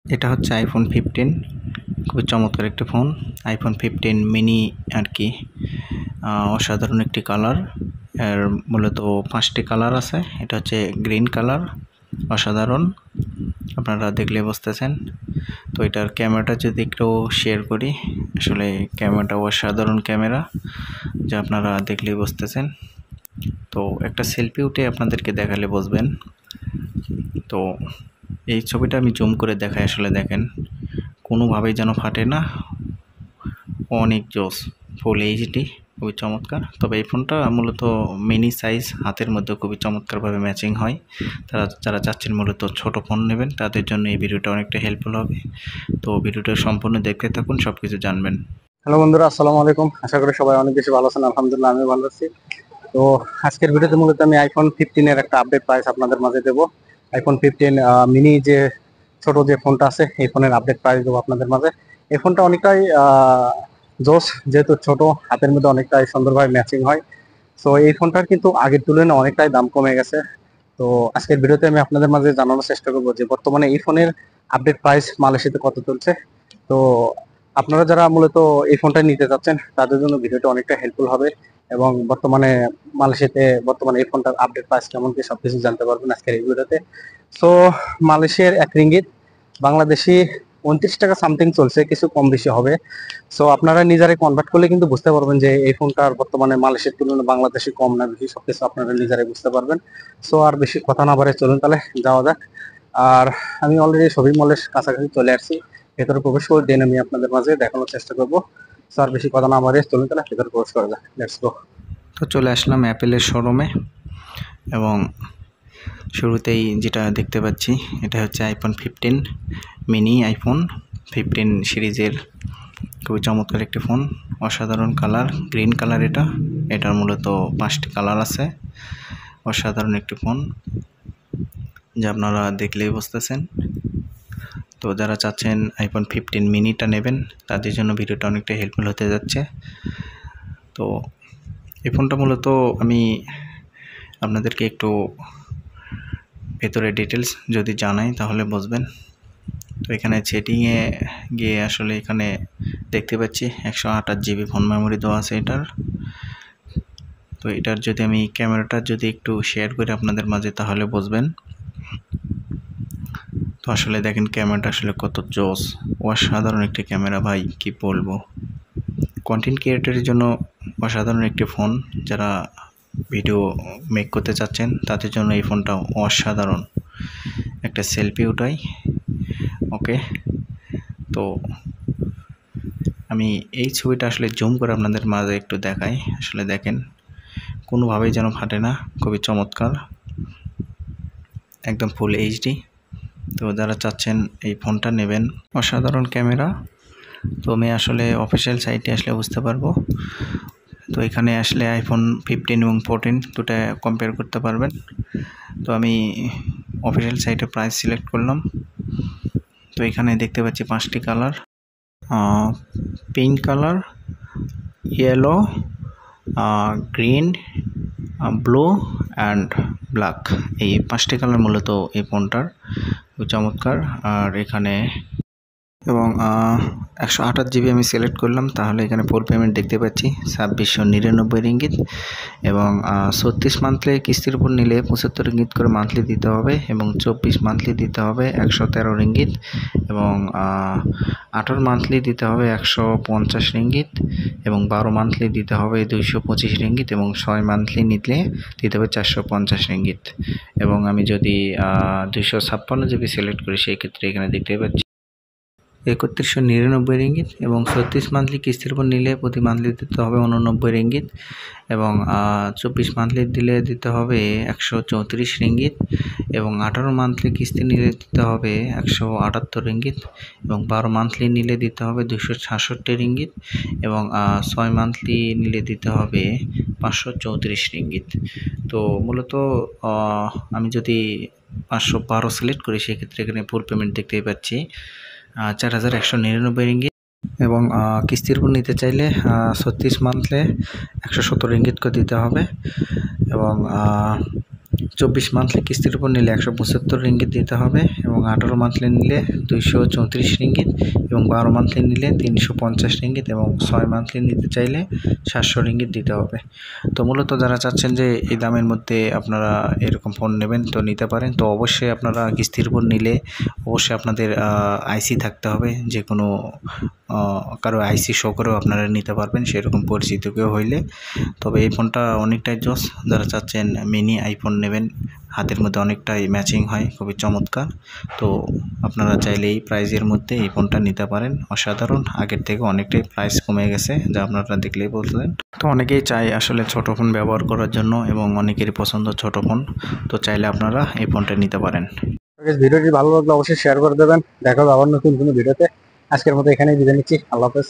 এটা হচ্ছে আইফোন 15, খুবই চমৎকার একটি ফোন। আইফোন 15 মিনি আর কি, অসাধারণ একটি কালার। এর মূলত 5টি কালার আছে। এটা হচ্ছে গ্রিন কালার, অসাধারণ, আপনারা দেখলে বুঝতেছেন। তো এটার ক্যামেরাটা যদি একটু শেয়ার করি, আসলে ক্যামেরাটা অসাধারণ ক্যামেরা, যা আপনারা দেখলেই বুঝতেছেন। তো একটা সেলফি উঠে আপনাদেরকে দেখালে বুঝবেন। তো এই ছবিটা আমি জুম করে দেখাই, আসলে দেখেন কোনোভাবেই যেন ফাটে না, অনেক জোস, ফুল এইচডি, খুবই চমৎকার। তবে এই ফোনটা মূলত মিনি সাইজ, হাতের মধ্যে খুবই চমৎকারভাবে ম্যাচিং হয়। যারা চাচ্ছেন মূলত ছোট ফোন নেবেন, তাদের জন্য এই ভিডিওটা অনেকটা হেল্পফুল হবে। তো ভিডিওটা সম্পূর্ণ দেখতে থাকুন, সব কিছু জানবেন। হ্যালো বন্ধুরা, আসসালামু আলাইকুম। আশা করি সবাই অনেক বেশি ভালো আছেন। আলহামদুলিল্লাহ, আমি ভালো আছি। তো আজকের ভিডিওতে মূলত আমি আইফোন 15 এর একটা আপডেট প্রাইস আপনাদের মাঝে দেবো। আইফোন 15 মিনি যে ছোট যে ফোনটা আছে, এই ফোনের আপডেট প্রাইস দেবো আপনাদের মাঝে। এই ফোনটা অনেকটাই জোস, যেহেতু ছোট, হাতের মধ্যে অনেকটাই সুন্দরভাবে ম্যাচিং হয়। সো এই ফোনটার কিন্তু আগের তুলনায় অনেকটাই দাম কমে গেছে। তো আজকের ভিডিওতে আমি আপনাদের মাঝে জানানোর চেষ্টা করবো যে বর্তমানে এই ফোনের আপডেট প্রাইস মালয়েশিয়াতে কত চলছে। তো আপনারা যারা মূলত এই ফোনটা নিতে চাচ্ছেন, তাদের জন্য ভিডিওটা অনেকটা হেল্পফুল হবে এবং বর্তমানে মালয়েশিয়াতে বর্তমানে এই ফোনটার আপডেট প্রাইস কেমন কি সবকিছু জানতে পারবেন আজকের এই ভিডিওতে। সো মালয়েশিয়ার 1 রিঙ্গিত বাংলাদেশি 29 টাকা সামথিং চলছে, কিছু কম বেশি হবে। সো আপনারা নিজেরাই কনভার্ট করলে কিন্তু বুঝতে পারবেন যে এই ফোনটার বর্তমানে মালয়েশিয়ার তুলনায় বাংলাদেশে কম না বেশি, সবকিছু আপনারা নিজেরাই বুঝতে পারবেন। সো আর বেশি কথা না বাড়ে চলুন তাহলে যাওয়া যাক। আর আমি অলরেডি শপিং মলের কাছাকাছি চলে আসছি, ভেতরে প্রবেশ করে দেন আমি আপনাদের মাঝে দেখানোর চেষ্টা করবো। স্যার বেশি কথা না বাড়িয়ে চলুন তাহলে ভেতরে প্রবেশ করা যাক। Let's go. তো চলে আসলাম অ্যাপেলের শোরুমে, এবং শুরুতেই যেটা দেখতে পাচ্ছি, এটা হচ্ছে আইফোন 15 মিনি, আইফোন 15 সিরিজের খুবই চমৎকার একটি ফোন, অসাধারণ কালার, গ্রিন কালার। এটার মূলত 5টি কালার আছে। অসাধারণ একটি ফোন, যা আপনারা দেখলেই বুঝতেছেন। তো যারা চাচ্ছেন আইফোন 15 মিনিটা নেবেন, তাদের জন্য ভিডিওটা অনেকটা হেল্পফুল হতে যাচ্ছে। তো এই ফোনটা মূলত আমি আপনাদেরকে একটু ভেতরে ডিটেলস যদি জানাই তাহলে বুঝবেন। তো এখানে সেটিংয়ে গিয়ে আসলে এখানে দেখতে পাচ্ছি 128 জিবি ফোন মেমোরি দেওয়া আছে এটার। তো এটার যদি আমি ক্যামেরাটা যদি একটু শেয়ার করি আপনাদের মাঝে, তাহলে বুঝবেন। তো আসলে দেখেন ক্যামেরাটা আসলে কত জোস, অসাধারণ একটি ক্যামেরা, ভাই কি বলবো। কন্টেন্ট ক্রিয়েটরের জন্য অসাধারণ একটি ফোন, যারা ভিডিও মেক করতে চাচ্ছেন তাদের জন্য এই ফোনটা অসাধারণ। একটা সেলফি উঠাই, ওকে। তো আমি এই ছবিটা আসলে জুম করে আপনাদের মাঝে একটু দেখাই, আসলে দেখেন কোনোভাবেই যেন ফাটে না, খুবই চমৎকার, একদম ফুল এইচডি। তো যারা চাচ্ছেন এই ফোনটা নেবেন, অসাধারণ ক্যামেরা। তো আমি আসলে অফিসিয়াল সাইটে আসলে বুঝতে পারবো। তো এখানে আসলে আইফোন 15 এবং 14 দুটা কম্পেয়ার করতে পারবেন। তো আমি অফিসিয়াল সাইটে প্রাইস সিলেক্ট করলাম। তো এখানে দেখতে পাচ্ছি 5টি colour, pink colour, yellow, green, blue and black. এই 5টি কালার মূলত এই ফোনটার চমৎকার। আর এখানে এবং 128 জিবি আমি সিলেক্ট করলাম, তাহলে এখানে ফুল পেমেন্ট দেখতে পাচ্ছি 2699 রিঙ্গিত, এবং 36 মান্থলি কিস্তির উপর নিলে 75 রিঙ্গিত করে মান্থলি দিতে হবে, এবং 24 মান্থলি দিতে হবে 113 রিঙ্গিত, এবং 18 মান্থলি দিতে হবে 150 রিঙ্গিত, এবং 12 মান্থলি দিতে হবে 225 রিঙ্গিত, এবং 6 মান্থলি নিলে দিতে হবে 450 রিঙ্গিত। এবং আমি যদি 256 জিবি সিলেক্ট করি, সেই ক্ষেত্রে এখানে দেখতে পাচ্ছি 3199 রিঙ্গিত, এবং 36 মান্থলি কিস্তির উপর নিলে প্রতি মান্থলি দিতে হবে 89 রিঙ্গিত, এবং 24 মান্থলি দিলে দিতে হবে 134 রিঙ্গিত, এবং 18 মান্থলি কিস্তি নিলে দিতে হবে 178 রিঙ্গিত, এবং 12 মান্থলি নিলে দিতে হবে 266 রিঙ্গিত, এবং 6 মান্থলি নিলে দিতে হবে 534 রিঙ্গিত। তো মূলত আমি যদি 512 সিলেক্ট করি, সেক্ষেত্রে এখানে ফুল পেমেন্ট দেখতেই পাচ্ছি 4199 রিঙ্গিত, এবং কিস্তির উপর নিতে চাইলে 36 মান্থলে 117 রিঙ্গিত করে দিতে হবে, এবং 24 মান্থলি কিস্তির উপর নিলে 175 রিঙ্গিত দিতে হবে এবং 18 মান্থলি নিলে 234 রিঙ্গিত এবং 12 মান্থলি নিলে 350 রিঙ্গিত এবং 6 মান্থলি নিতে চাইলে 700 রিঙ্গিত দিতে হবে। তো মূলত যারা চাচ্ছেন যে এই দামের মধ্যে আপনারা এরকম ফোন নেবেন তো নিতে পারেন। তো অবশ্যই আপনারা কিস্তির উপর নিলে অবশ্যই আপনাদের আইসি থাকতে হবে, যে কোনো কারো আইসি শো করেও আপনারা নিতে পারবেন সেরকম পরিচিত কেউ হইলে। তবে এই ফোনটা অনেকটাই জোস, যারা চাচ্ছেন মিনি আইফোন নেবেন, হাতের মধ্যে অনেকটাই ম্যাচিং হয়, খুবই চমৎকার। তো আপনারা চাইলে এই প্রাইজের মধ্যে এই ফোনটা নিতে পারেন। অসাধারণ, আগের থেকে অনেকটাই প্রাইস কমে গেছে, যা আপনারা দেখলেই বলতেন। তো অনেকেই চায় আসলে ছোট ফোন ব্যবহার করার জন্য এবং অনেকেরই পছন্দ ছোট ফোন, তো চাইলে আপনারা এই ফোনটা নিতে পারেন। ভিডিওটি ভালো লাগলে অবশ্যই শেয়ার করে দেবেন। দেখা হবে আবার নতুন কোনো ভিডিওতে। আজকের মতো এখানেই বিদায় নিচ্ছি। আল্লাহ হাফেজ।